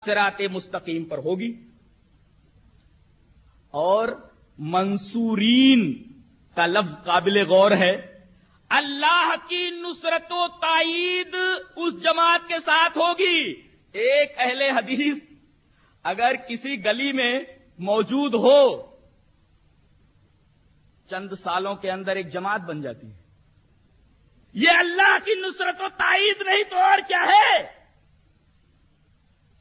صراط مستقیم پر ہوگی. اور منصورین کا لفظ قابل غور ہے. اللہ کی نصرت و تائید اس جماعت کے ساتھ ہوگی. ایک اہل حدیث اگر کسی گلی میں موجود ہو چند سالوں کے اندر ایک جماعت بن جاتی ہے. یہ اللہ کی نصرت و تائید نہیں تو اور کیا ہے؟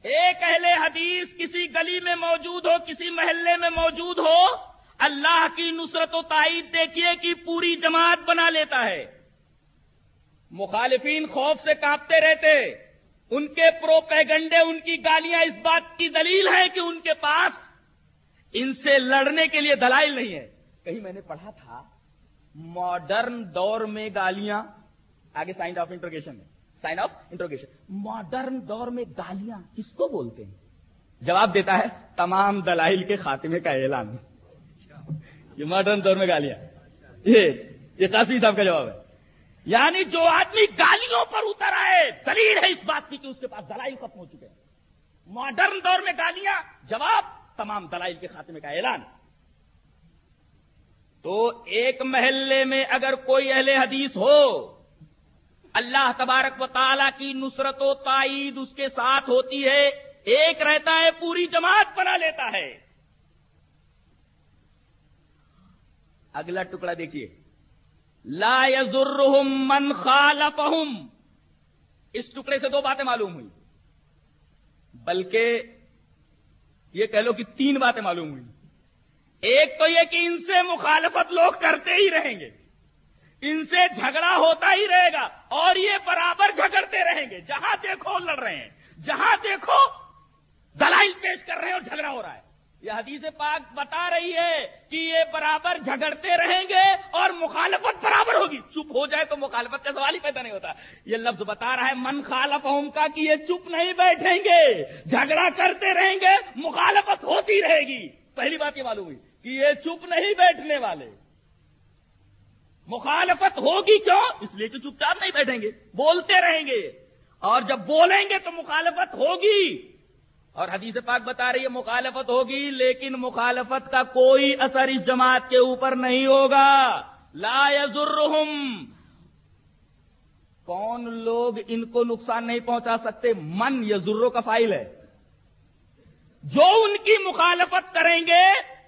ایک اہل حدیث کسی گلی میں موجود ہو, کسی محلے میں موجود ہو, اللہ کی نصرت و تائید دیکھیے کہ پوری جماعت بنا لیتا ہے. مخالفین خوف سے کانپتے رہتے. ان کے پروپیگنڈے, ان کی گالیاں اس بات کی دلیل ہے کہ ان کے پاس ان سے لڑنے کے لیے دلائل نہیں ہے. کہیں میں نے پڑھا تھا ماڈرن دور میں گالیاں, آگے سائن آف انٹروگیشن ہے, سائن آف انٹروگیشن, ماڈرن دور میں گالیاں کس کو بولتے ہیں؟ جواب دیتا ہے تمام دلائل کے خاتمے کا اعلان. یہ ماڈرن دور میں گالیاں, یہ قاسمی صاحب کا جواب ہے. یعنی جو آدمی گالیوں پر اتر آئے دلیل ہے اس بات کی کہ اس کے پاس دلائل ختم ہو چکے ہیں. ماڈرن دور میں گالیاں, جواب تمام دلائل کے خاتمے کا اعلان. تو ایک محلے میں اگر کوئی اہل حدیث ہو, اللہ تبارک و تعالی کی نصرت و تائید اس کے ساتھ ہوتی ہے. ایک رہتا ہے پوری جماعت بنا لیتا ہے. اگلا ٹکڑا دیکھیے, لا یضرہم من خالفہم. اس ٹکڑے سے دو باتیں معلوم ہوئی, بلکہ یہ کہہ لو کہ تین باتیں معلوم ہوئی. ایک تو یہ کہ ان سے مخالفت لوگ کرتے ہی رہیں گے, ان سے جھگڑا ہوتا ہی رہے گا, اور یہ برابر جھگڑتے رہیں گے. جہاں دیکھو لڑ رہے ہیں, جہاں دیکھو دلائل پیش کر رہے ہیں اور جھگڑا ہو رہا ہے. یہ حدیث پاک بتا رہی ہے کہ یہ برابر جھگڑتے رہیں گے اور مخالفت برابر ہوگی. چپ ہو جائے تو مخالفت کا سوال ہی پیدا نہیں ہوتا. یہ لفظ بتا رہا ہے من خالفہم کا کہ یہ چپ نہیں بیٹھیں گے, جھگڑا کرتے رہیں گے, مخالفت ہوتی رہے گی. پہلی بات یہ معلوم ہوئی کہ یہ چپ نہیں بیٹھنے والے. مخالفت ہوگی کیوں؟ اس لیے کہ چپ چاپ نہیں بیٹھیں گے, بولتے رہیں گے, اور جب بولیں گے تو مخالفت ہوگی. اور حدیث پاک بتا رہی ہے مخالفت ہوگی, لیکن مخالفت کا کوئی اثر اس جماعت کے اوپر نہیں ہوگا. لا یضرہم. کون لوگ ان کو نقصان نہیں پہنچا سکتے؟ من یضرو کا فاعل ہے. جو ان کی مخالفت کریں گے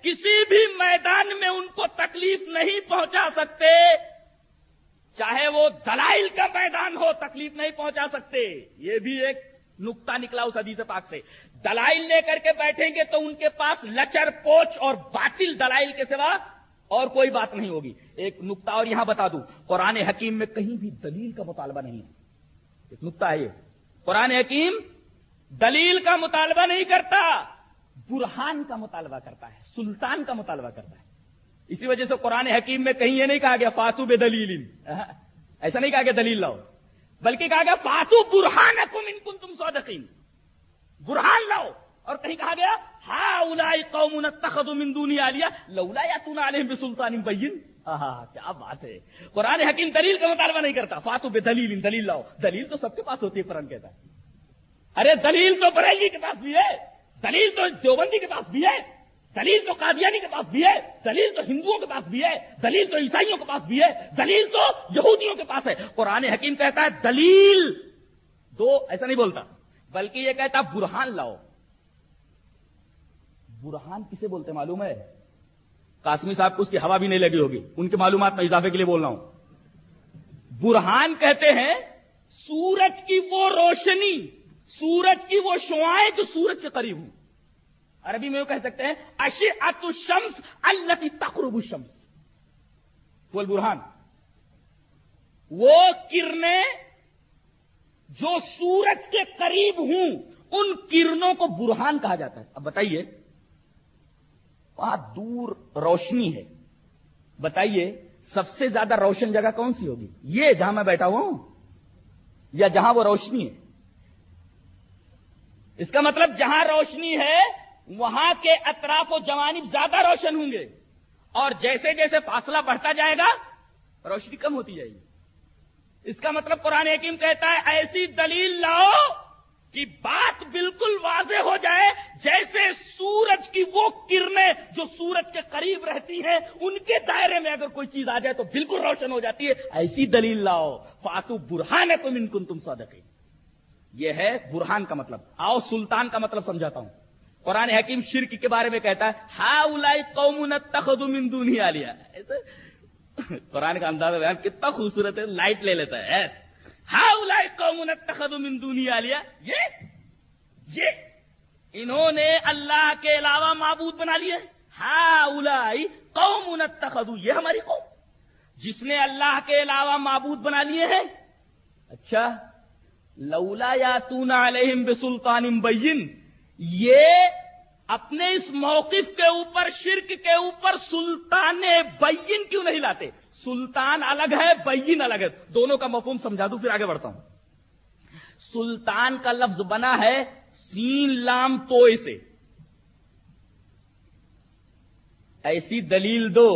کسی بھی میدان میں ان کو تکلیف نہیں پہنچا سکتے. چاہے وہ دلائل کا میدان ہو, تکلیف نہیں پہنچا سکتے. یہ بھی ایک نقطہ نکلا اس حدیث پاک سے. دلائل لے کر کے بیٹھیں گے تو ان کے پاس لچر پوچھ اور باطل دلائل کے سوا اور کوئی بات نہیں ہوگی. ایک نقطہ اور یہاں بتا دوں, قرآن حکیم میں کہیں بھی دلیل کا مطالبہ نہیں ہے. ایک نقطہ ہے یہ, قرآن حکیم دلیل کا مطالبہ نہیں کرتا, برہان کا مطالبہ کرتا ہے, سلطان کا مطالبہ کرتا ہے. اسی وجہ سے قرآن حکیم میں کہیں یہ نہیں کہا گیا فاتو بدلیل, ایسا نہیں کہا گیا دلیل لاؤ, بلکہ کہا گیا فاتو برہانکم ان کنتم صادقین, برہان لاؤ. اور کہیں کہا گیا ہؤلاء قوم اتخذوا من دونی آلیہ لولا یاتون علیہم بسلطان بین. کیا بات ہے, قرآن حکیم دلیل کا مطالبہ نہیں کرتا, فاتو بدلیل, دلیل لاؤ. دلیل تو سب کے پاس ہوتی ہے, قرآن کہتا ہے. ارے دلیل تو بریلوی کے پاس بھی ہے, دلیل تو دیوبندی کے پاس بھی ہے, دلیل تو قادیانی کے پاس بھی ہے, دلیل تو ہندوؤں کے پاس بھی ہے, دلیل تو عیسائیوں کے پاس بھی ہے, دلیل تو یہودیوں کے پاس ہے. قرآن حکیم کہتا ہے دلیل دو, ایسا نہیں بولتا, بلکہ یہ کہتا برہان لاؤ. برہان کسے بولتے معلوم ہے؟ قاسمی صاحب کو اس کی ہوا بھی نہیں لگی ہوگی, ان کی معلومات میں اضافے کے لیے بول رہا ہوں. برہان کہتے ہیں سورج کی وہ روشنی, سورج کی وہ شعاعیں جو سورج کے قریب ہوں. عربی میں وہ کہہ سکتے ہیں اشعۃ الشمس التی تقرب الشمس. وہ برہان, وہ کرنیں جو سورج کے قریب ہوں, ان کرنوں کو برہان کہا جاتا ہے. اب بتائیے وہاں دور روشنی ہے, بتائیے سب سے زیادہ روشن جگہ کون سی ہوگی؟ یہ جہاں میں بیٹھا ہوا ہوں, یا جہاں وہ روشنی ہے؟ اس کا مطلب جہاں روشنی ہے وہاں کے اطراف و جوانب زیادہ روشن ہوں گے, اور جیسے جیسے فاصلہ بڑھتا جائے گا روشنی کم ہوتی جائے گی. اس کا مطلب قرآن حکیم کہتا ہے ایسی دلیل لاؤ کہ بات بالکل واضح ہو جائے، جیسے سورج کی وہ کرنیں جو سورج کے قریب رہتی ہیں ان کے دائرے میں اگر کوئی چیز آ جائے تو بالکل روشن ہو جاتی ہے، ایسی دلیل لاؤ۔ فاتو برہانکم ان کنتم صادقین، یہ ہے برہان کا مطلب۔ آؤ سلطان کا مطلب سمجھاتا ہوں۔ قرآن حکیم شرک کے بارے میں کہتا ہے ہؤلاء قوم اتخذوا من دونہ آلیہ۔ قرآن کا انداز بیان کتنا خوبصورت ہے، لائٹ لے لیتا ہے۔ ہؤلاء قوم اتخذوا من دونہ آلیہ، یہ انہوں نے اللہ کے علاوہ معبود بنا لیے۔ ہؤلاء قوم اتخذوا، یہ ہماری قوم جس نے اللہ کے علاوہ معبود بنا لیے ہیں۔ اچھا، لولا یاتون علیہم بسلطان بین، یہ اپنے اس موقف کے اوپر، شرک کے اوپر سلطان بین کیوں نہیں لاتے؟ سلطان الگ ہے، بین الگ ہے، دونوں کا مفہوم سمجھا دوں پھر آگے بڑھتا ہوں۔ سلطان کا لفظ بنا ہے سین لام توئے سے۔ ایسی دلیل دو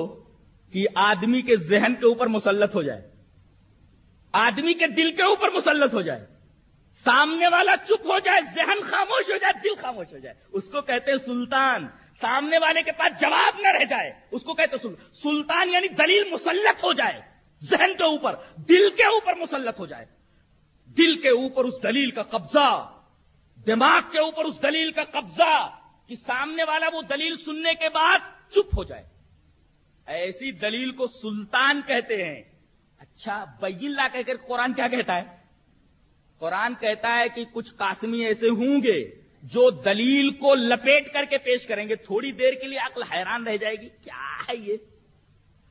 کہ آدمی کے ذہن کے اوپر مسلط ہو جائے، آدمی کے دل کے اوپر مسلط ہو جائے، سامنے والا چپ ہو جائے، ذہن خاموش ہو جائے، دل خاموش ہو جائے، اس کو کہتے ہیں سلطان۔ سامنے والے کے پاس جواب نہ رہ جائے، اس کو کہتے ہیں سلطان، یعنی دلیل مسلط ہو جائے، ذہن کے اوپر، دل کے اوپر مسلط ہو جائے، دل کے اوپر اس دلیل کا قبضہ، دماغ کے اوپر اس دلیل کا قبضہ، کہ سامنے والا وہ دلیل سننے کے بعد چپ ہو جائے، ایسی دلیل کو سلطان کہتے ہیں۔ اچھا، بین لا کہہ کر قرآن کیا کہتا ہے؟ قرآن کہتا ہے کہ کچھ قاسمی ایسے ہوں گے جو دلیل کو لپیٹ کر کے پیش کریں گے، تھوڑی دیر کے لیے عقل حیران رہ جائے گی، کیا ہے یہ؟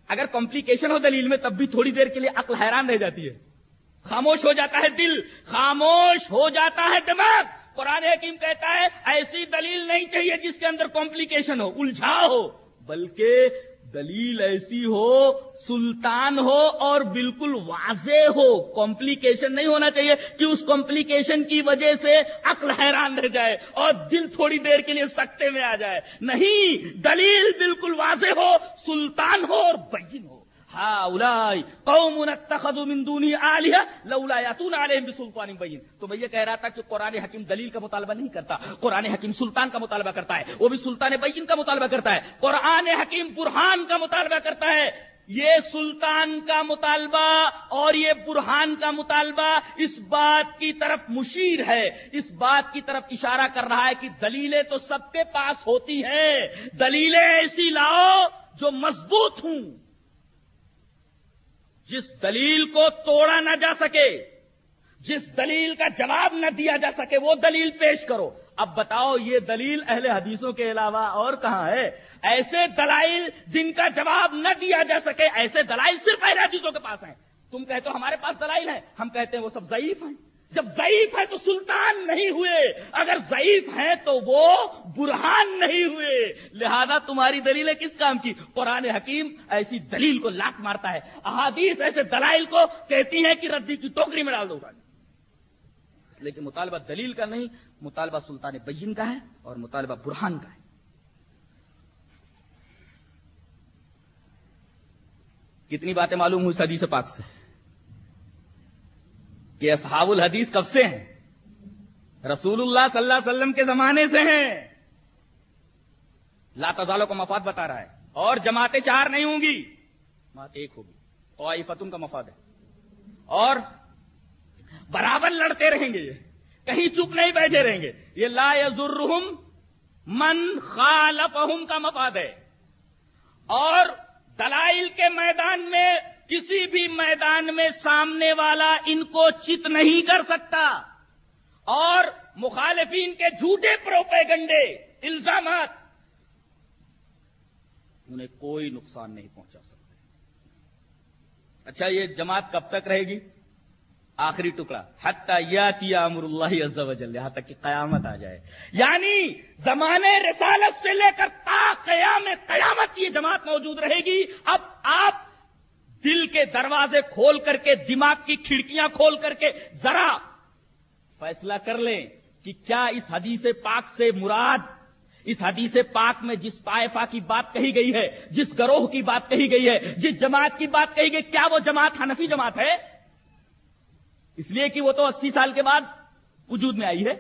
اگر کمپلیکیشن ہو دلیل میں تب بھی تھوڑی دیر کے لیے عقل حیران رہ جاتی ہے، خاموش ہو جاتا ہے دل، خاموش ہو جاتا ہے دماغ۔ قرآن حکیم کہتا ہے ایسی دلیل نہیں چاہیے جس کے اندر کمپلیکیشن ہو، الجھا ہو، بلکہ دلیل ایسی ہو، سلطان ہو اور بالکل واضح ہو، کمپلیکیشن نہیں ہونا چاہیے کہ اس کمپلیکیشن کی وجہ سے عقل حیران رہ جائے اور دل تھوڑی دیر کے لیے سکتے میں آ جائے۔ نہیں، دلیل بالکل واضح ہو، سلطان ہو اور بین ہو۔ ہؤلاء قوم اتخذوا من دونہ آلہہ لولا یاتون علیہم بسلطان بین۔ تو میں یہ کہہ رہا تھا کہ قرآن حکیم دلیل کا مطالبہ نہیں کرتا، قرآن حکیم سلطان کا مطالبہ کرتا ہے، وہ بھی سلطان بین کا مطالبہ کرتا ہے۔ قرآن حکیم برہان کا مطالبہ کرتا ہے۔ یہ سلطان کا مطالبہ اور یہ برہان کا مطالبہ اس بات کی طرف مشیر ہے، اس بات کی طرف اشارہ کر رہا ہے کہ دلیلیں تو سب کے پاس ہوتی ہیں، دلیلیں ایسی لاؤ جو مضبوط ہوں، جس دلیل کو توڑا نہ جا سکے، جس دلیل کا جواب نہ دیا جا سکے، وہ دلیل پیش کرو۔ اب بتاؤ یہ دلیل اہل حدیثوں کے علاوہ اور کہاں ہے؟ ایسے دلائل جن کا جواب نہ دیا جا سکے، ایسے دلائل صرف اہل حدیثوں کے پاس ہیں۔ تم کہتے ہو ہمارے پاس دلائل ہیں، ہم کہتے ہیں وہ سب ضعیف ہیں۔ جب ضعیف ہے تو سلطان نہیں ہوئے، اگر ضعیف ہیں تو وہ برہان نہیں ہوئے، لہذا تمہاری دلیلیں کس کام کی؟ قرآن حکیم ایسی دلیل کو لات مارتا ہے، احادیث ایسے دلائل کو کہتی ہیں کہ ردی کی ٹوکری میں ڈال دو۔ لیکن مطالبہ دلیل کا نہیں، مطالبہ سلطان بین کا ہے اور مطالبہ برہان کا ہے۔ کتنی باتیں معلوم ہوئی حدیث پاک سے کہ اصحاب الحدیث کب سے ہیں؟ رسول اللہ صلی اللہ علیہ وسلم کے زمانے سے ہیں۔ لا تزالوں کا مفاد بتا رہا ہے، اور جماعتیں چار نہیں ہوں گی، جماعت ایک ہوگی، طائفتن کا مفاد ہے، اور برابر لڑتے رہیں گے، کہیں چپ نہیں بیٹھے رہیں گے۔ یہ لا یضرہم من خالفہم کا مفاد ہے، اور دلائل کے میدان میں کسی بھی میدان میں سامنے والا ان کو چت نہیں کر سکتا، اور مخالفین کے جھوٹے پروپیگنڈے، الزامات انہیں کوئی نقصان نہیں پہنچا سکتے۔ اچھا، یہ جماعت کب تک رہے گی؟ آخری ٹکڑا، حتی یاتی امر اللہ عز وجل، یہاں تک کہ قیامت آ جائے، یعنی زمانے رسالت سے لے کر تا قیام قیامت یہ جماعت موجود رہے گی۔ اب آپ دل کے دروازے کھول کر کے، دماغ کی کھڑکیاں کھول کر کے ذرا فیصلہ کر لیں کہ کیا اس حدیث پاک سے مراد، اس حدیث پاک میں جس طائفہ کی بات کہی گئی ہے، جس گروہ کی بات کہی گئی ہے، جس جماعت کی بات کہی گئی، کیا وہ جماعت حنفی جماعت ہے؟ اس لیے کہ وہ تو 80 سال کے بعد وجود میں آئی ہے۔